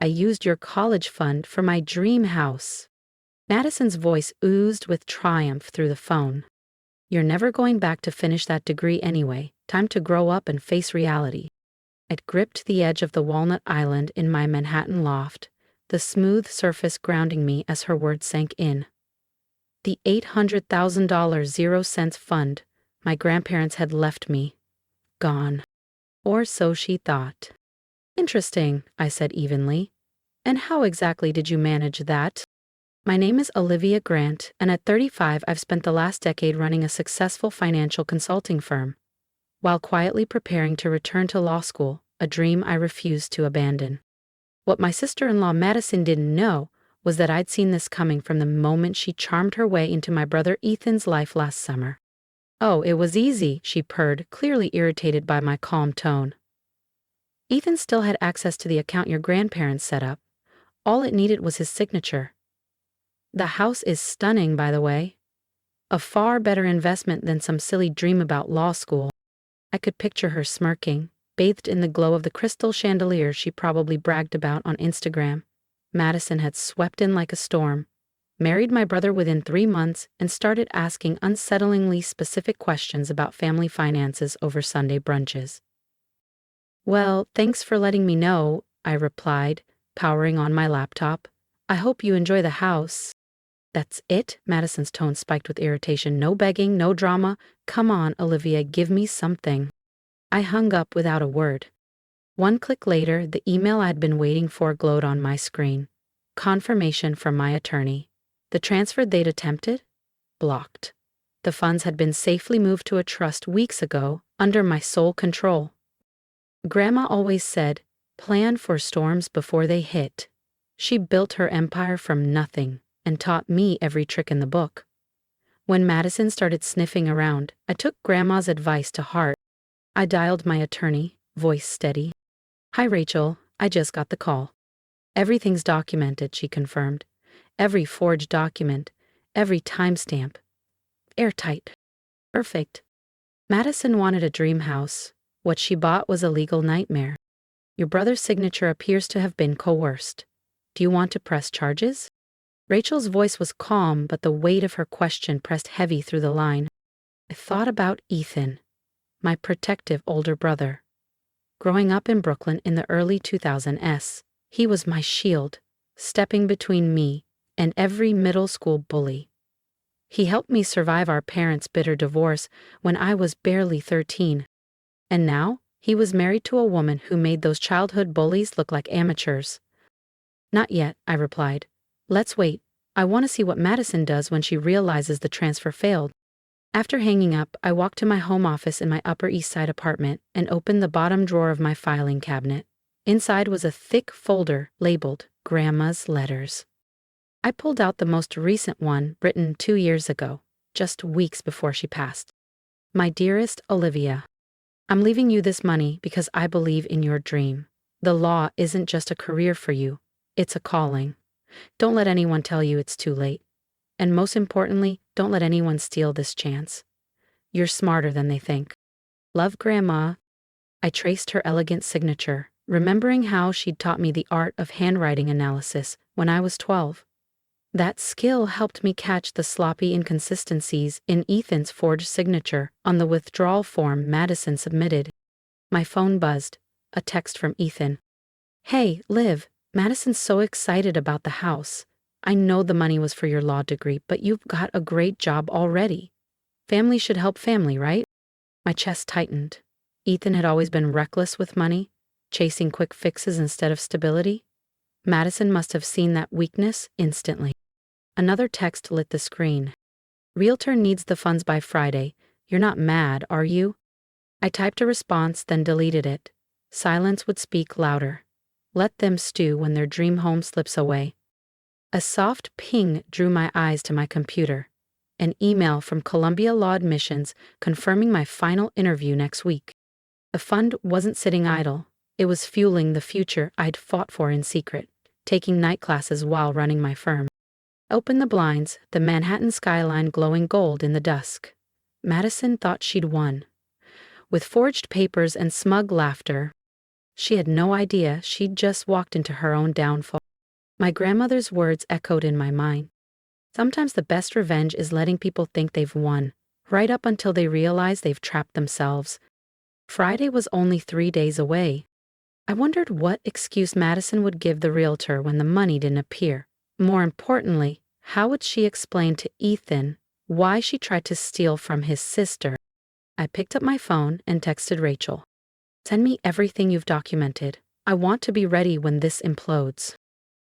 I used your college fund for my dream house. Madison's voice oozed with triumph through the phone. You're never going back to finish that degree anyway. Time to grow up and face reality. I'd gripped the edge of the walnut island in my Manhattan loft, the smooth surface grounding me as her words sank in. The $800,000 0 cents fund my grandparents had left me. Gone. Or so she thought. Interesting, I said evenly. And how exactly did you manage that? My name is Olivia Grant, and at 35 I've spent the last decade running a successful financial consulting firm, while quietly preparing to return to law school, a dream I refused to abandon. What my sister-in-law Madison didn't know was that I'd seen this coming from the moment she charmed her way into my brother Ethan's life last summer. Oh, it was easy, she purred, clearly irritated by my calm tone. Ethan still had access to the account your grandparents set up. All it needed was his signature. The house is stunning, by the way. A far better investment than some silly dream about law school. I could picture her smirking, bathed in the glow of the crystal chandeliers she probably bragged about on Instagram. Madison had swept in like a storm, married my brother within 3 months, and started asking unsettlingly specific questions about family finances over Sunday brunches. Well, thanks for letting me know, I replied, powering on my laptop. I hope you enjoy the house. That's it? Madison's tone spiked with irritation. No begging, no drama. Come on, Olivia, give me something. I hung up without a word. 1 click later, the email I'd been waiting for glowed on my screen. Confirmation from my attorney. The transfer they'd attempted? Blocked. The funds had been safely moved to a trust weeks ago, under my sole control. Grandma always said, plan for storms before they hit. She built her empire from nothing and taught me every trick in the book. When Madison started sniffing around, I took Grandma's advice to heart. I dialed my attorney, voice steady. Hi, Rachel, I just got the call. Everything's documented, she confirmed. Every forged document, every timestamp. Airtight. Perfect. Madison wanted a dream house. What she bought was a legal nightmare. Your brother's signature appears to have been coerced. Do you want to press charges? Rachel's voice was calm, but the weight of her question pressed heavy through the line. I thought about Ethan, my protective older brother. Growing up in Brooklyn in the early 2000s, he was my shield, stepping between me and every middle school bully. He helped me survive our parents' bitter divorce when I was barely 13. And now, he was married to a woman who made those childhood bullies look like amateurs. Not yet, I replied. Let's wait. I want to see what Madison does when she realizes the transfer failed. After hanging up, I walked to my home office in my Upper East Side apartment and opened the bottom drawer of my filing cabinet. Inside was a thick folder labeled Grandma's Letters. I pulled out the most recent one, written 2 years ago, just weeks before she passed. My dearest Olivia, I'm leaving you this money because I believe in your dream. The law isn't just a career for you, it's a calling. Don't let anyone tell you it's too late. And most importantly, don't let anyone steal this chance. You're smarter than they think. Love, Grandma. I traced her elegant signature, remembering how she'd taught me the art of handwriting analysis when I was 12. That skill helped me catch the sloppy inconsistencies in Ethan's forged signature on the withdrawal form Madison submitted. My phone buzzed, a text from Ethan. Hey, Liv, Madison's so excited about the house. I know the money was for your law degree, but you've got a great job already. Family should help family, right? My chest tightened. Ethan had always been reckless with money, chasing quick fixes instead of stability. Madison must have seen that weakness instantly. Another text lit the screen. Realtor needs the funds by Friday. You're not mad, are you? I typed a response, then deleted it. Silence would speak louder. Let them stew when their dream home slips away. A soft ping drew my eyes to my computer. An email from Columbia Law Admissions confirming my final interview next week. The fund wasn't sitting idle. It was fueling the future I'd fought for in secret, taking night classes while running my firm. Open the blinds, the Manhattan skyline glowing gold in the dusk. Madison thought she'd won. With forged papers and smug laughter, She had no idea she'd just walked into her own downfall. My grandmother's words echoed in my mind. Sometimes the best revenge is letting people think they've won, right up until they realize they've trapped themselves. Friday was only 3 days away. I wondered what excuse Madison would give the realtor when the money didn't appear. More importantly, how would she explain to Ethan why she tried to steal from his sister? I picked up my phone and texted Rachel. Send me everything you've documented. I want to be ready when this implodes.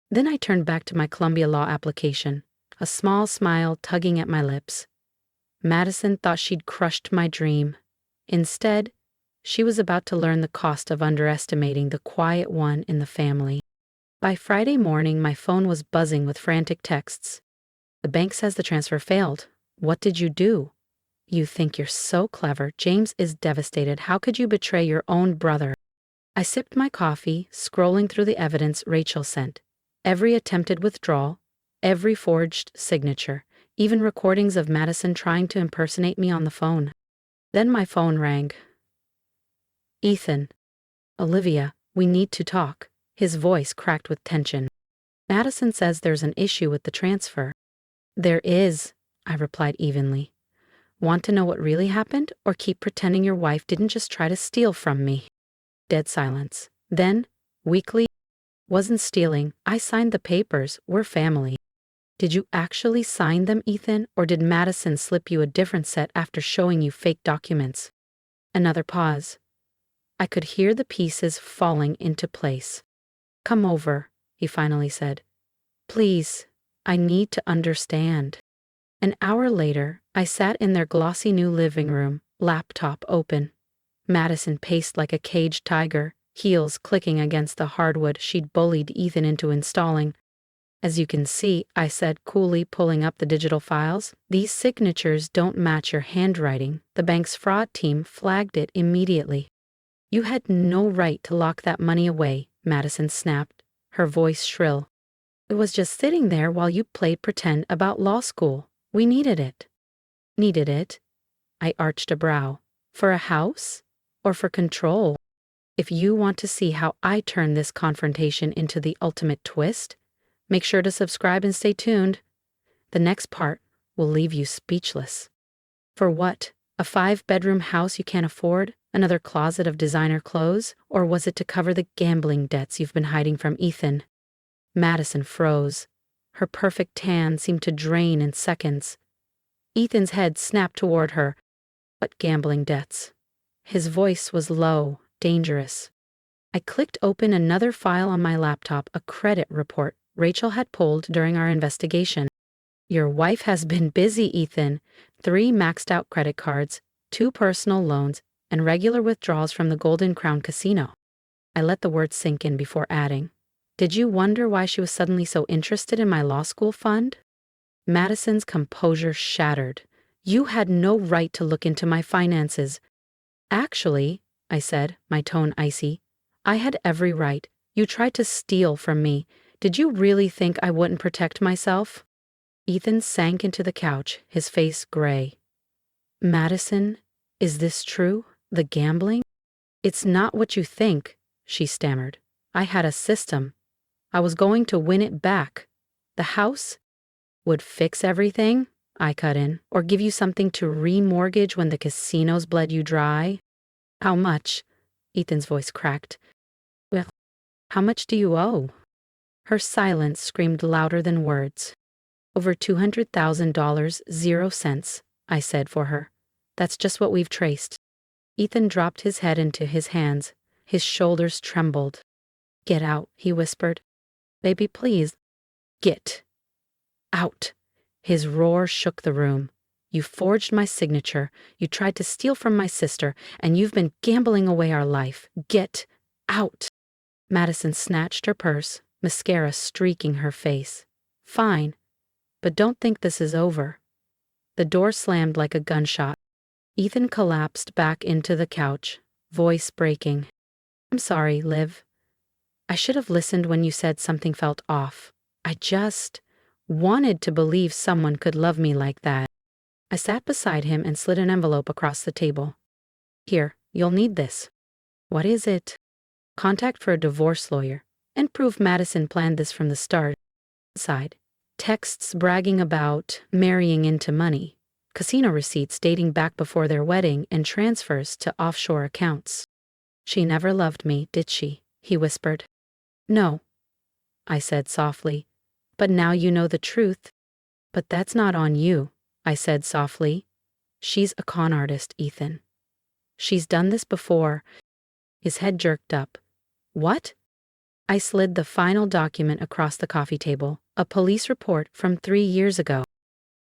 Then I turned back to my Columbia Law application, a small smile tugging at my lips. Madison thought she'd crushed my dream. Instead, she was about to learn the cost of underestimating the quiet one in the family. By Friday morning, my phone was buzzing with frantic texts. The bank says the transfer failed. What did you do? You think you're so clever. James is devastated. How could you betray your own brother? I sipped my coffee, scrolling through the evidence Rachel sent. Every attempted withdrawal, every forged signature, even recordings of Madison trying to impersonate me on the phone. Then my phone rang. Ethan. Olivia, we need to talk. His voice cracked with tension. Madison says there's an issue with the transfer. There is, I replied evenly. Want to know what really happened, or keep pretending your wife didn't just try to steal from me? Dead silence. Then, weakly, wasn't stealing. I signed the papers. We're family. Did you actually sign them, Ethan, or did Madison slip you a different set after showing you fake documents? Another pause. I could hear the pieces falling into place. Come over, he finally said. Please, I need to understand. An hour later, I sat in their glossy new living room, laptop open. Madison paced like a caged tiger, heels clicking against the hardwood she'd bullied Ethan into installing. As you can see, I said, coolly pulling up the digital files, these signatures don't match your handwriting. The bank's fraud team flagged it immediately. You had no right to lock that money away, Madison snapped, her voice shrill. It was just sitting there while you played pretend about law school. We needed it. Needed it? I arched a brow. For a house? Or for control? If you want to see how I turn this confrontation into the ultimate twist, make sure to subscribe and stay tuned. The next part will leave you speechless. For what? A 5-bedroom house you can't afford? Another closet of designer clothes? Or was it to cover the gambling debts you've been hiding from Ethan? Madison froze. Her perfect tan seemed to drain in seconds. Ethan's head snapped toward her. What gambling debts? His voice was low, dangerous. I clicked open another file on my laptop, a credit report Rachel had pulled during our investigation. Your wife has been busy, Ethan. 3 maxed-out credit cards, 2 personal loans, and regular withdrawals from the Golden Crown Casino. I let the words sink in before adding, did you wonder why she was suddenly so interested in my law school fund? Madison's composure shattered. You had no right to look into my finances. Actually, I said, my tone icy, I had every right. You tried to steal from me. Did you really think I wouldn't protect myself? Ethan sank into the couch, his face gray. Madison, is this true? The gambling? It's not what you think, she stammered. I had a system. I was going to win it back. The house would fix everything, I cut in, or give you something to remortgage when the casinos bled you dry. How much? Ethan's voice cracked. Well, how much do you owe? Her silence screamed louder than words. Over $200,000, 0 cents, I said for her. That's just what we've traced. Ethan dropped his head into his hands. His shoulders trembled. Get out, he whispered. Baby, please. Get out. His roar shook the room. You forged my signature. You tried to steal from my sister, and you've been gambling away our life. Get out. Madison snatched her purse, mascara streaking her face. Fine, but don't think this is over. The door slammed like a gunshot. Ethan collapsed back into the couch, voice breaking. I'm sorry, Liv. I should have listened when you said something felt off. I just wanted to believe someone could love me like that. I sat beside him and slid an envelope across the table. Here, you'll need this. What is it? Contact for a divorce lawyer, and prove Madison planned this from the start. Side. Texts bragging about marrying into money, casino receipts dating back before their wedding, and transfers to offshore accounts. She never loved me, did she? He whispered. No, I said softly. But now you know the truth. But that's not on you, I said softly. She's a con artist, Ethan. She's done this before. His head jerked up. What? I slid the final document across the coffee table, a police report from 3 years ago.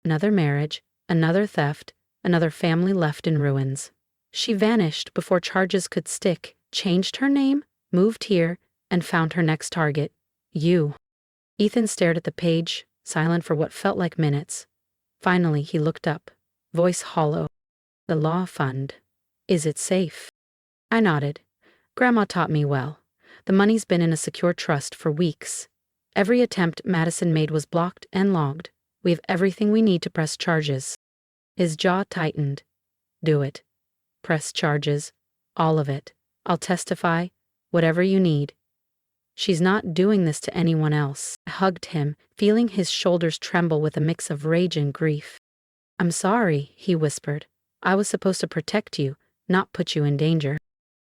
Another marriage, another theft, another family left in ruins. She vanished before charges could stick, changed her name, moved here, and found her next target. You. Ethan stared at the page, silent for what felt like minutes. Finally, he looked up, voice hollow. The law fund. Is it safe? I nodded. Grandma taught me well. The money's been in a secure trust for weeks. Every attempt Madison made was blocked and logged. We have everything we need to press charges. His jaw tightened. Do it. Press charges. All of it. I'll testify. Whatever you need. She's not doing this to anyone else. I hugged him, feeling his shoulders tremble with a mix of rage and grief. I'm sorry, he whispered. I was supposed to protect you, not put you in danger.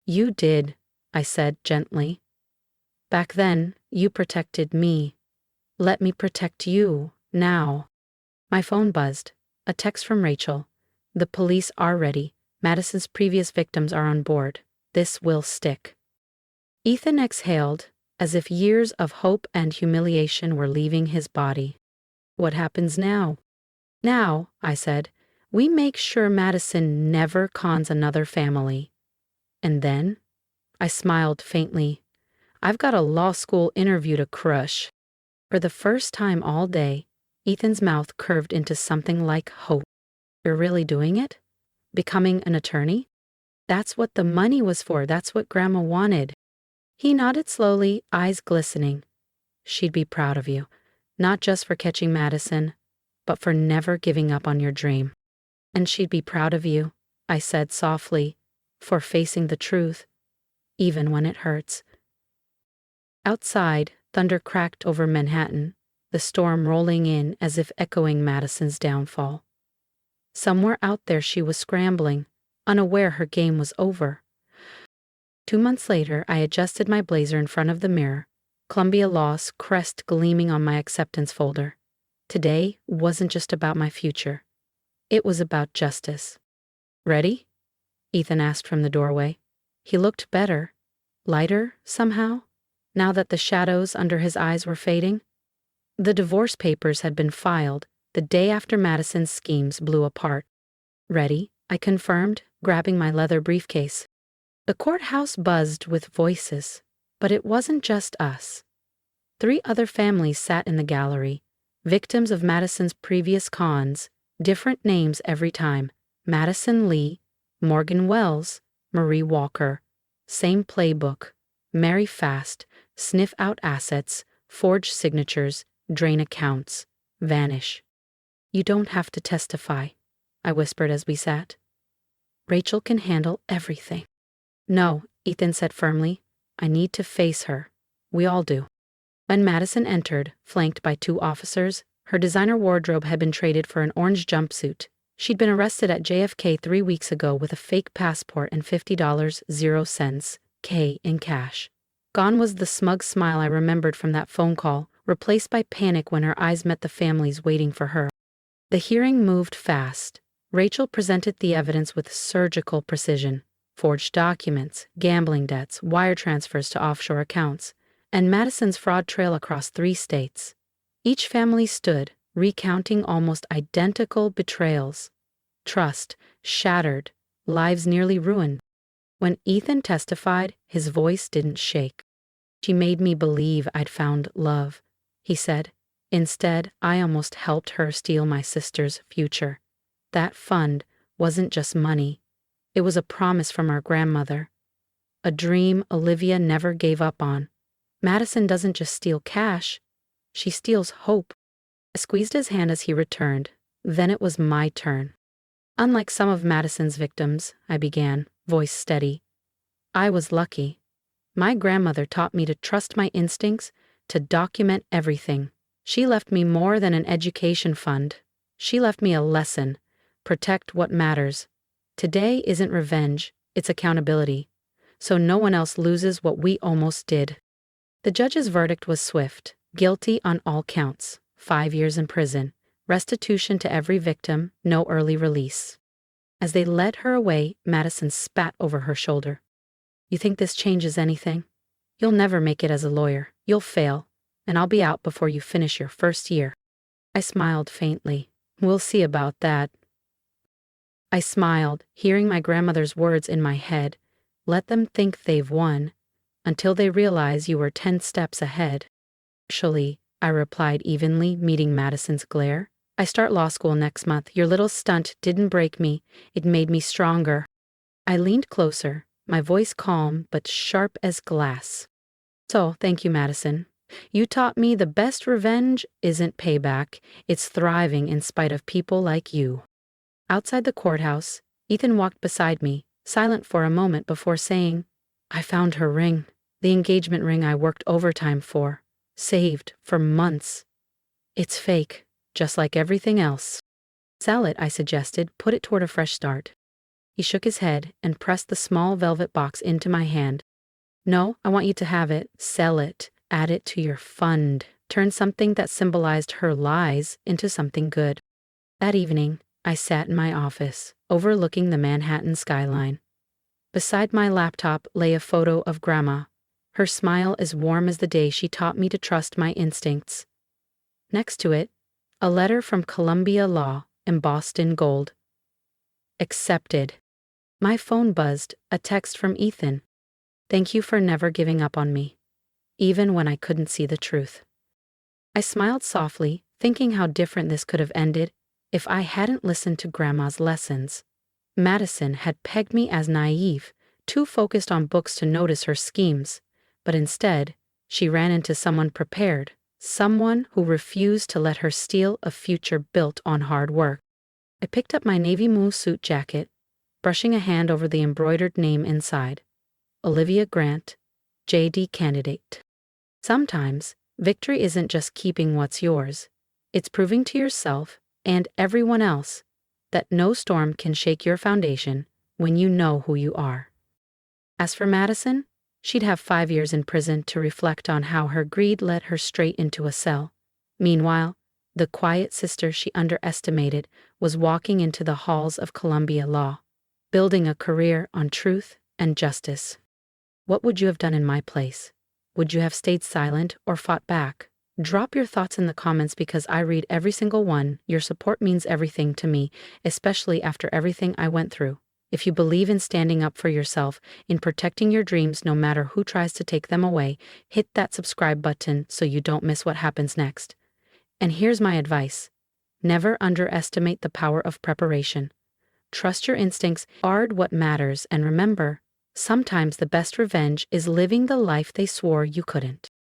You did, I said gently. Back then, you protected me. Let me protect you, now. My phone buzzed. A text from Rachel. The police are ready. Madison's previous victims are on board. This will stick. Ethan exhaled, as if years of hope and humiliation were leaving his body. What happens now? Now, I said, we make sure Madison never cons another family. And then? I smiled faintly. I've got a law school interview to crush. For the first time all day, Ethan's mouth curved into something like hope. You're really doing it? Becoming an attorney? That's what the money was for. That's what Grandma wanted. He nodded slowly, eyes glistening. She'd be proud of you, not just for catching Madison, but for never giving up on your dream. And she'd be proud of you, I said softly, for facing the truth, even when it hurts. Outside, thunder cracked over Manhattan, the storm rolling in as if echoing Madison's downfall. Somewhere out there she was scrambling, unaware her game was over. 2 months later, I adjusted my blazer in front of the mirror, Columbia Law's crest gleaming on my acceptance folder. Today wasn't just about my future. It was about justice. Ready? Ethan asked from the doorway. He looked better, lighter somehow, now that the shadows under his eyes were fading. The divorce papers had been filed the day after Madison's schemes blew apart. Ready, I confirmed, grabbing my leather briefcase. The courthouse buzzed with voices, but it wasn't just us. 3 other families sat in the gallery, victims of Madison's previous cons, different names every time. Madison Lee, Morgan Wells, Marie Walker. Same playbook. Marry fast, sniff out assets, forge signatures, drain accounts, vanish. You don't have to testify, I whispered as we sat. Rachel can handle everything. No, Ethan said firmly. I need to face her. We all do. When Madison entered, flanked by 2 officers, her designer wardrobe had been traded for an orange jumpsuit. She'd been arrested at JFK 3 weeks ago with a fake passport and $50.00 K in cash. Gone was the smug smile I remembered from that phone call, replaced by panic when her eyes met the families waiting for her. The hearing moved fast. Rachel presented the evidence with surgical precision. Forged documents, gambling debts, wire transfers to offshore accounts, and Madison's fraud trail across 3 states. Each family stood, recounting almost identical betrayals. Trust shattered, lives nearly ruined. When Ethan testified, his voice didn't shake. She made me believe I'd found love, he said. Instead, I almost helped her steal my sister's future. That fund wasn't just money. It was a promise from our grandmother. A dream Olivia never gave up on. Madison doesn't just steal cash. She steals hope. I squeezed his hand as he returned. Then it was my turn. Unlike some of Madison's victims, I began, voice steady. I was lucky. My grandmother taught me to trust my instincts, to document everything. She left me more than an education fund. She left me a lesson. Protect what matters. Today isn't revenge, it's accountability. So no one else loses what we almost did. The judge's verdict was swift. Guilty on all counts. 5 years in prison. Restitution to every victim, no early release. As they led her away, Madison spat over her shoulder. You think this changes anything? You'll never make it as a lawyer. You'll fail, and I'll be out before you finish your first year. I smiled faintly. We'll see about that. I smiled, hearing my grandmother's words in my head. Let them think they've won, until they realize you were 10 steps ahead. Actually, I replied evenly, meeting Madison's glare. I start law school next month. Your little stunt didn't break me, it made me stronger. I leaned closer, my voice calm but sharp as glass. So, thank you, Madison. You taught me the best revenge isn't payback, it's thriving in spite of people like you. Outside the courthouse, Ethan walked beside me, silent for a moment before saying, I found her ring, the engagement ring I worked overtime for, saved for months. It's fake, just like everything else. Sell it, I suggested, put it toward a fresh start. He shook his head and pressed the small velvet box into my hand. No, I want you to have it, sell it, add it to your fund, turn something that symbolized her lies into something good. That evening, I sat in my office, overlooking the Manhattan skyline. Beside my laptop lay a photo of Grandma, her smile as warm as the day she taught me to trust my instincts. Next to it, a letter from Columbia Law, embossed in gold. Accepted. My phone buzzed, a text from Ethan. Thank you for never giving up on me, even when I couldn't see the truth. I smiled softly, thinking how different this could have ended if I hadn't listened to Grandma's lessons. Madison had pegged me as naive, too focused on books to notice her schemes, but instead, she ran into someone prepared, someone who refused to let her steal a future built on hard work. I picked up my navy mousse suit jacket, brushing a hand over the embroidered name inside. Olivia Grant, JD candidate. Sometimes, victory isn't just keeping what's yours. It's proving to yourself and everyone else that no storm can shake your foundation when you know who you are. As for Madison, she'd have 5 years in prison to reflect on how her greed led her straight into a cell. Meanwhile, the quiet sister she underestimated was walking into the halls of Columbia Law, building a career on truth and justice. What would you have done in my place? Would you have stayed silent or fought back? Drop your thoughts in the comments because I read every single one. Your support means everything to me, especially after everything I went through. If you believe in standing up for yourself, in protecting your dreams no matter who tries to take them away, hit that subscribe button so you don't miss what happens next. And here's my advice. Never underestimate the power of preparation. Trust your instincts, guard what matters, and remember, sometimes the best revenge is living the life they swore you couldn't.